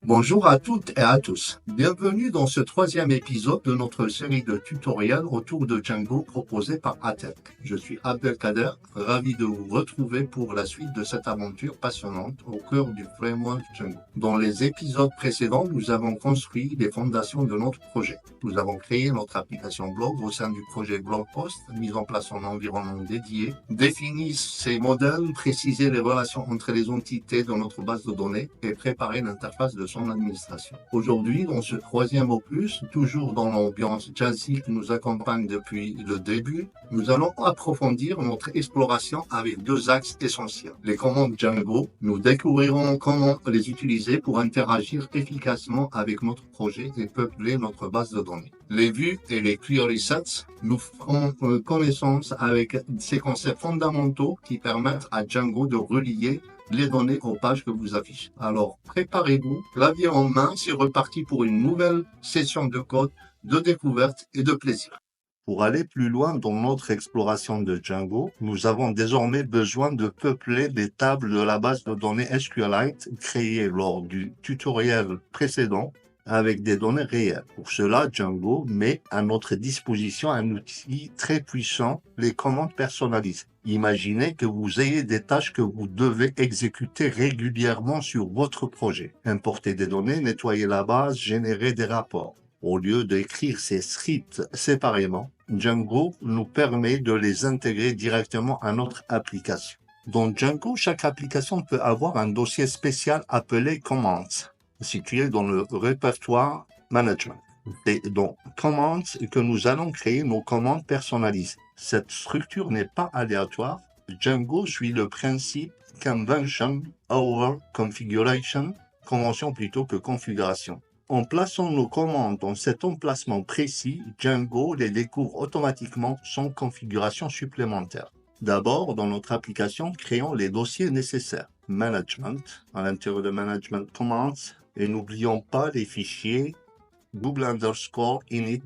Bonjour à toutes et à tous. Bienvenue dans ce troisième épisode de notre série de tutoriels autour de Django proposé par Atel. Je suis Abdelkader, ravi de vous retrouver pour la suite de cette aventure passionnante au cœur du framework Django. Dans les épisodes précédents, nous avons construit les fondations de notre projet. Nous avons créé notre application blog au sein du projet Blogpost, mis en place un environnement dédié, défini ses modèles, précisé les relations entre les entités de notre base de données et préparé l'interface de son administration. Aujourd'hui, dans ce troisième opus, toujours dans l'ambiance jazzy qui nous accompagne depuis le début, nous allons approfondir notre exploration avec deux axes essentiels. Les commandes Django, nous découvrirons comment les utiliser pour interagir efficacement avec notre projet et peupler notre base de données. Les vues et les query sets, nous ferons connaissance avec ces concepts fondamentaux qui permettent à Django de relier les données aux pages que vous affichez. Alors, préparez-vous, clavier en main, c'est reparti pour une nouvelle session de code, de découverte et de plaisir. Pour aller plus loin dans notre exploration de Django, nous avons désormais besoin de peupler les tables de la base de données SQLite créées lors du tutoriel précédent avec des données réelles. Pour cela, Django met à notre disposition un outil très puissant, les commandes personnalisées. Imaginez que vous ayez des tâches que vous devez exécuter régulièrement sur votre projet. Importer des données, nettoyer la base, générer des rapports. Au lieu d'écrire ces scripts séparément, Django nous permet de les intégrer directement à notre application. Dans Django, chaque application peut avoir un dossier spécial appelé Commands, situé dans le répertoire Management. C'est dans Commands que nous allons créer nos commandes personnalisées. Cette structure n'est pas aléatoire. Django suit le principe Convention over Configuration, convention plutôt que configuration. En plaçant nos commandes dans cet emplacement précis, Django les découvre automatiquement sans configuration supplémentaire. D'abord, dans notre application, créons les dossiers nécessaires. Management, à l'intérieur de Management Commands, et n'oublions pas les fichiers _init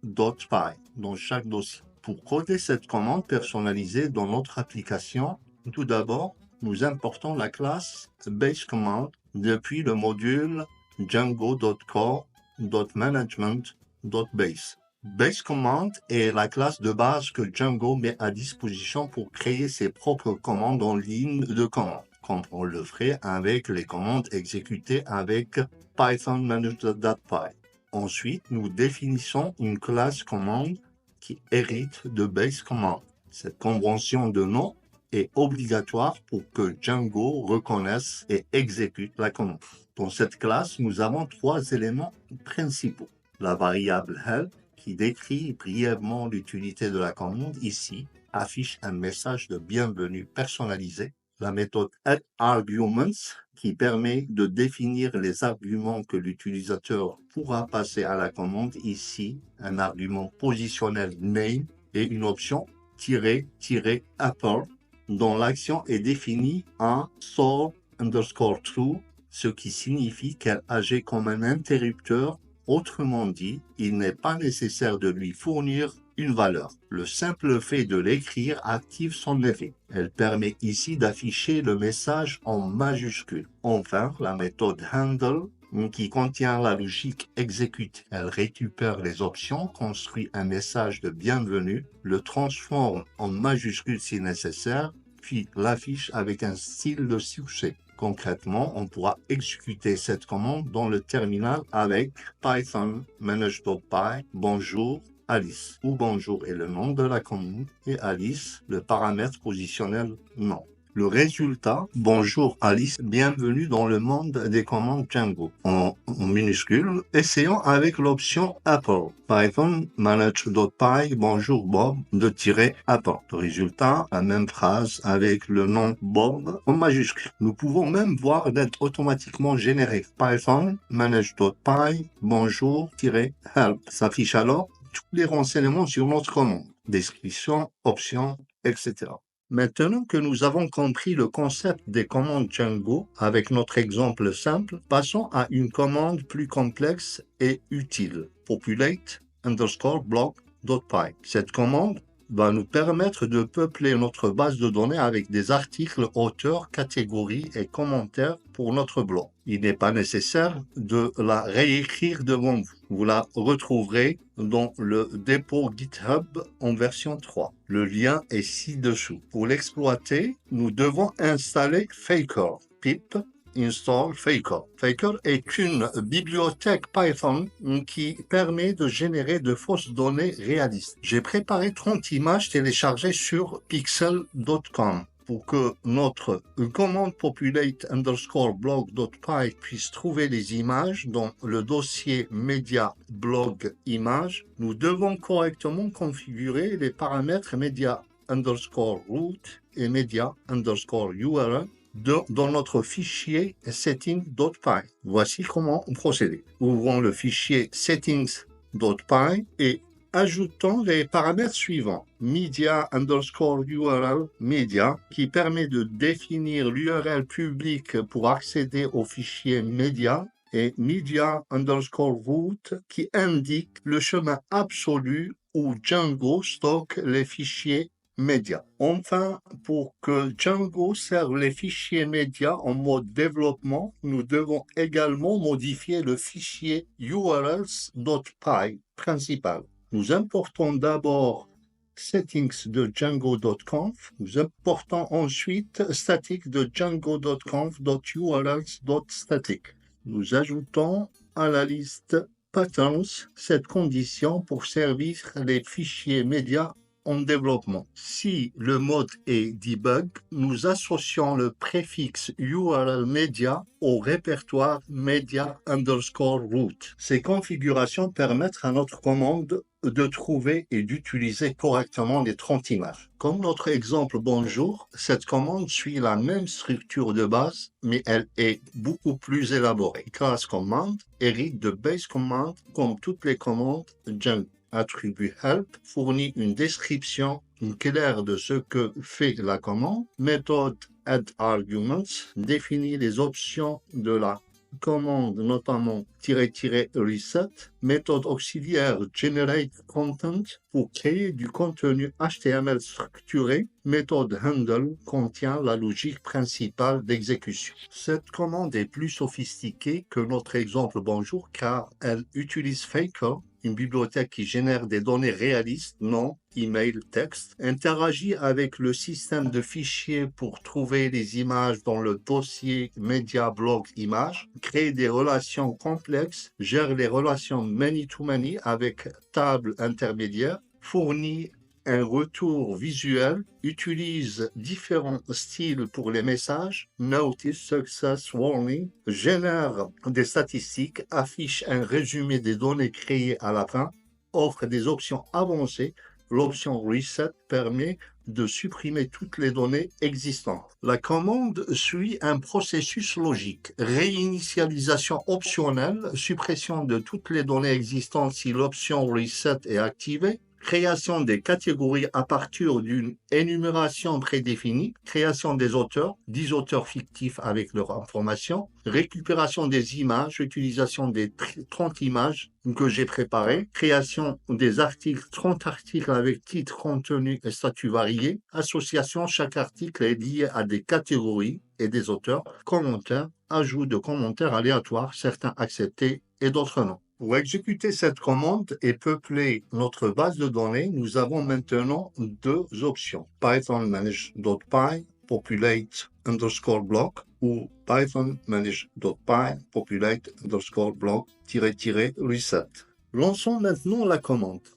_.py dans chaque dossier. Pour coder cette commande personnalisée dans notre application, tout d'abord, nous importons la classe baseCommand depuis le module django.core.management.base. BaseCommand est la classe de base que Django met à disposition pour créer ses propres commandes en ligne de commande, comme on le ferait avec les commandes exécutées avec Python manage.py. Ensuite, nous définissons une classe commande qui hérite de baseCommand. Cette convention de nom est obligatoire pour que Django reconnaisse et exécute la commande. Dans cette classe, nous avons trois éléments principaux. La variable help, qui décrit brièvement l'utilité de la commande ici, affiche un message de bienvenue personnalisé. La méthode addArguments, qui permet de définir les arguments que l'utilisateur pourra passer à la commande ici, un argument positionnel name et une option --apple, dont l'action est définie en _true, ce qui signifie qu'elle agit comme un interrupteur. Autrement dit, il n'est pas nécessaire de lui fournir une valeur. Le simple fait de l'écrire active son effet. Elle permet ici d'afficher le message en majuscule. Enfin, la méthode handle, qui contient la logique exécute. Elle récupère les options, construit un message de bienvenue, le transforme en majuscule si nécessaire, puis l'affiche avec un style de succès. Concrètement, on pourra exécuter cette commande dans le terminal avec Python manage.py bonjour Alice, où bonjour est le nom de la commande et Alice le paramètre positionnel nom. Le résultat, bonjour Alice, bienvenue dans le monde des commandes Django. En minuscule, essayons avec l'option Apple. Python manage.py bonjour Bob de -Apple. Le résultat, la même phrase avec le nom Bob en majuscule. Nous pouvons même voir d'être automatiquement généré. Python manage.py bonjour -help. S'affiche alors tous les renseignements sur notre commande, description, options, etc. Maintenant que nous avons compris le concept des commandes Django avec notre exemple simple, passons à une commande plus complexe et utile. Populate_blog.py. Cette commande va nous permettre de peupler notre base de données avec des articles, auteurs, catégories et commentaires pour notre blog. Il n'est pas nécessaire de la réécrire devant vous. Vous la retrouverez dans le dépôt GitHub en version 3. Le lien est ci-dessous. Pour l'exploiter, nous devons installer Faker. pip install Faker. Faker est une bibliothèque Python qui permet de générer de fausses données réalistes. J'ai préparé 30 images téléchargées sur pixel.com pour que notre commande populate_blog.py puisse trouver les images dans le dossier media blog images. Nous devons correctement configurer les paramètres media_root et media_url dans notre fichier setting.py. Voici comment procéder. Ouvrons le fichier settings.py et ajoutons les paramètres suivants. Media_url media qui permet de définir l'URL public pour accéder au fichier media et media_root qui indique le chemin absolu où Django stocke les fichiers médias. Enfin, pour que Django serve les fichiers médias en mode développement, nous devons également modifier le fichier urls.py principal. Nous importons d'abord settings de django.conf. Nous importons ensuite static de django.conf.urls.static. Nous ajoutons à la liste patterns cette condition pour servir les fichiers médias en développement. Si le mode est debug, nous associons le préfixe URL media au répertoire media_root. Ces configurations permettent à notre commande de trouver et d'utiliser correctement les 30 images. Comme notre exemple bonjour, cette commande suit la même structure de base, mais elle est beaucoup plus élaborée. Class command hérite de base command comme toutes les commandes Django. Attribut help fournit une description claire de ce que fait la commande. Méthode add_arguments définit les options de la commande, notamment --reset. Méthode auxiliaire generate_content pour créer du contenu HTML structuré. Méthode handle contient la logique principale d'exécution. Cette commande est plus sophistiquée que notre exemple bonjour car elle utilise Faker, une bibliothèque qui génère des données réalistes, nom, email, texte, interagit avec le système de fichiers pour trouver les images dans le dossier media blog images, crée des relations complexes, gère les relations many-to-many avec table intermédiaire, fournit un retour visuel, utilise différents styles pour les messages, notice, success, warning, génère des statistiques, affiche un résumé des données créées à la fin, offre des options avancées. L'option reset permet de supprimer toutes les données existantes. La commande suit un processus logique. Réinitialisation optionnelle, suppression de toutes les données existantes si l'option reset est activée, création des catégories à partir d'une énumération prédéfinie, création des auteurs, 10 auteurs fictifs avec leurs informations, récupération des images, utilisation des 30 images que j'ai préparées, création des articles, 30 articles avec titre, contenu et statut varié, association, chaque article est lié à des catégories et des auteurs, commentaires, ajout de commentaires aléatoires, certains acceptés et d'autres non. Pour exécuter cette commande et peupler notre base de données, nous avons maintenant deux options. Python manage.py, populate_block ou Python manage.py, populate_block-reset. Lançons maintenant la commande.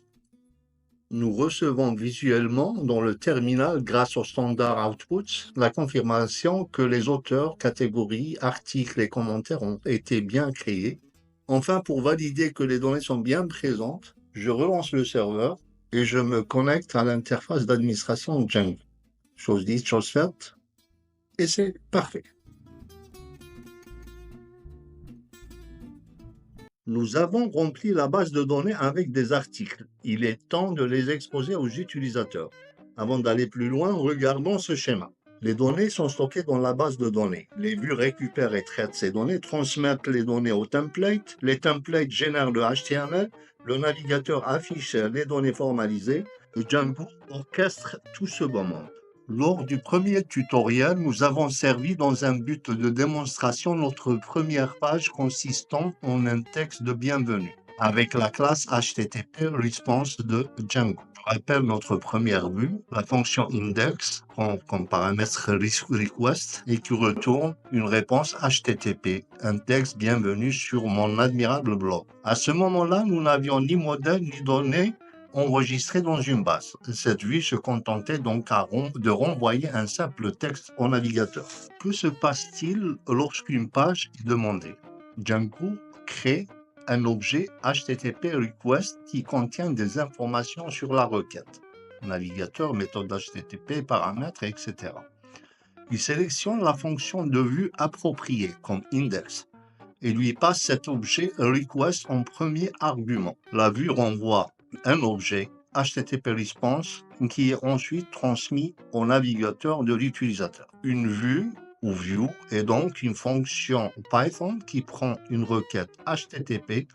Nous recevons visuellement dans le terminal, grâce au standard outputs, la confirmation que les auteurs, catégories, articles et commentaires ont été bien créés. Enfin, pour valider que les données sont bien présentes, je relance le serveur et je me connecte à l'interface d'administration Django. Chose dite, chose faite, et c'est parfait. Nous avons rempli la base de données avec des articles. Il est temps de les exposer aux utilisateurs. Avant d'aller plus loin, regardons ce schéma. Les données sont stockées dans la base de données. Les vues récupèrent et traitent ces données, transmettent les données au template. Les templates génèrent le HTML. Le navigateur affiche les données formalisées. Le Django orchestre tout ce beau monde. Lors du premier tutoriel, nous avons servi dans un but de démonstration notre première page consistant en un texte de bienvenue avec la classe HTTP Response de Django. Je rappelle notre première vue, la fonction index prend comme paramètre request et qui retourne une réponse HTTP, un texte bienvenue sur mon admirable blog. À ce moment-là, nous n'avions ni modèle ni données enregistrées dans une base. Cette vue se contentait donc de renvoyer un simple texte au navigateur. Que se passe-t-il lorsqu'une page est demandée? Django crée un objet HTTP request qui contient des informations sur la requête. Navigateur, méthode HTTP, paramètres, etc. Il sélectionne la fonction de vue appropriée comme index et lui passe cet objet request en premier argument. La vue renvoie un objet HTTP response qui est ensuite transmis au navigateur de l'utilisateur. Une vue ou view est donc une fonction Python qui prend une requête HTTP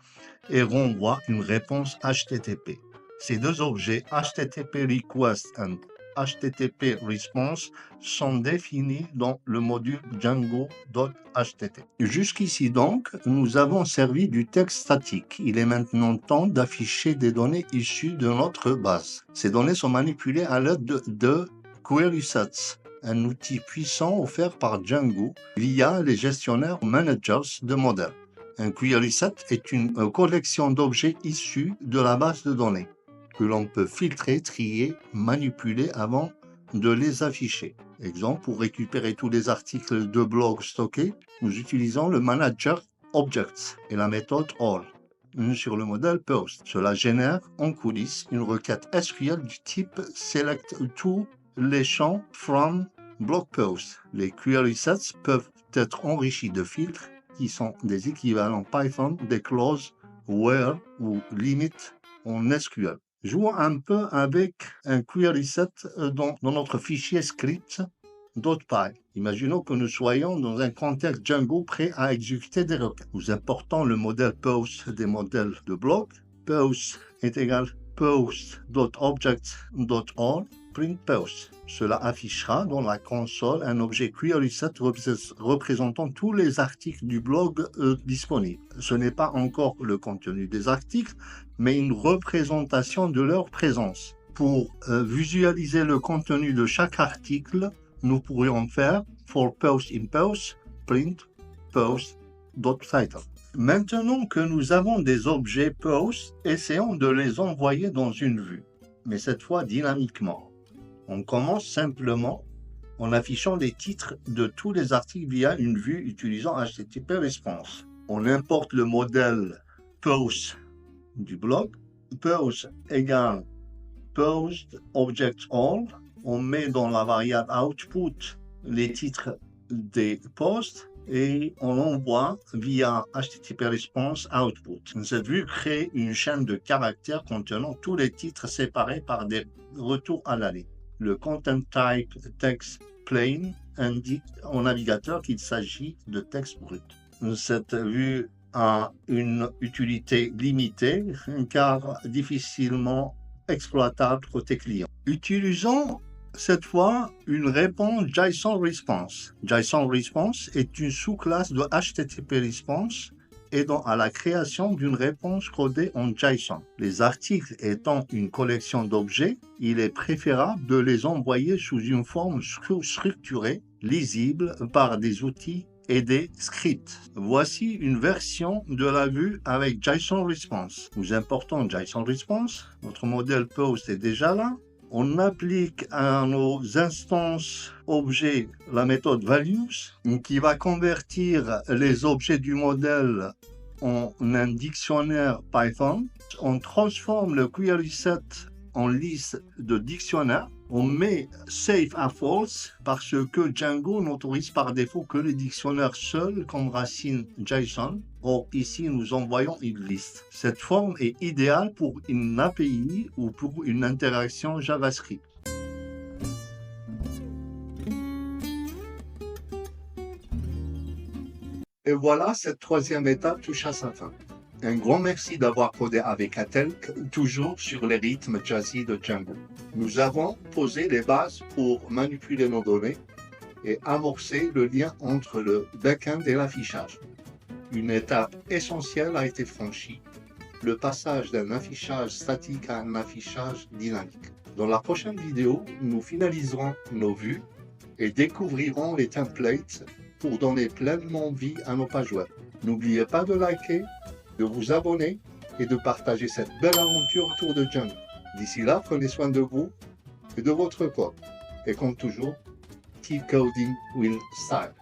et renvoie une réponse HTTP. Ces deux objets HTTP request et HTTP response sont définis dans le module Django.htt. Jusqu'ici donc, nous avons servi du texte statique. Il est maintenant temps d'afficher des données issues de notre base. Ces données sont manipulées à l'aide de query sets, un outil puissant offert par Django via les gestionnaires managers de modèles. Un query set est une collection d'objets issus de la base de données que l'on peut filtrer, trier, manipuler avant de les afficher. Exemple, pour récupérer tous les articles de blog stockés, nous utilisons le manager objects et la méthode all sur le modèle post. Cela génère en coulisses une requête SQL du type select tous les champs from blog post. Les query sets peuvent être enrichis de filtres qui sont des équivalents Python des clauses where ou limit en SQL. Jouons un peu avec un query set dans notre fichier script.py. Imaginons que nous soyons dans un contexte Django prêt à exécuter des requêtes. Nous importons le modèle post des modèles de bloc. Post est égal post.object.all print post. Cela affichera dans la console un objet query set représentant tous les articles du blog disponibles. Ce n'est pas encore le contenu des articles, mais une représentation de leur présence. Pour visualiser le contenu de chaque article, nous pourrions faire for post in post print post.title. Maintenant que nous avons des objets post, essayons de les envoyer dans une vue, mais cette fois dynamiquement. On commence simplement en affichant les titres de tous les articles via une vue utilisant HTTP Response. On importe le modèle post du blog, post égale post object all. On met dans la variable output les titres des posts et on envoie via HTTP Response output. Cette vue crée une chaîne de caractères contenant tous les titres séparés par des retours à la ligne. Le content type text plain indique au navigateur qu'il s'agit de texte brut. Cette vue a une utilité limitée car difficilement exploitable côté client. Utilisons cette fois une réponse JSON Response. JSON Response est une sous-classe de HTTP Response aidant à la création d'une réponse codée en JSON. Les articles étant une collection d'objets, il est préférable de les envoyer sous une forme structurée, lisible par des outils et des scripts. Voici une version de la vue avec JSON Response. Nous importons JSON Response. Notre modèle post est déjà là. On applique à nos instances objets la méthode values qui va convertir les objets du modèle en un dictionnaire Python. On transforme le query set en liste de dictionnaires. On met safe à false parce que Django n'autorise par défaut que les dictionnaires seuls comme racine JSON. Or, ici, nous envoyons une liste. Cette forme est idéale pour une API ou pour une interaction JavaScript. Et voilà, cette troisième étape touche à sa fin. Un grand merci d'avoir codé avec Atelk, toujours sur les rythmes jazzy de Django. Nous avons posé les bases pour manipuler nos données et amorcer le lien entre le back-end et l'affichage. Une étape essentielle a été franchie, le passage d'un affichage statique à un affichage dynamique. Dans la prochaine vidéo, nous finaliserons nos vues et découvrirons les templates pour donner pleinement vie à nos pages web. N'oubliez pas de liker, de vous abonner et de partager cette belle aventure autour de Django. D'ici là, prenez soin de vous et de votre code. Et comme toujours, keep coding with style.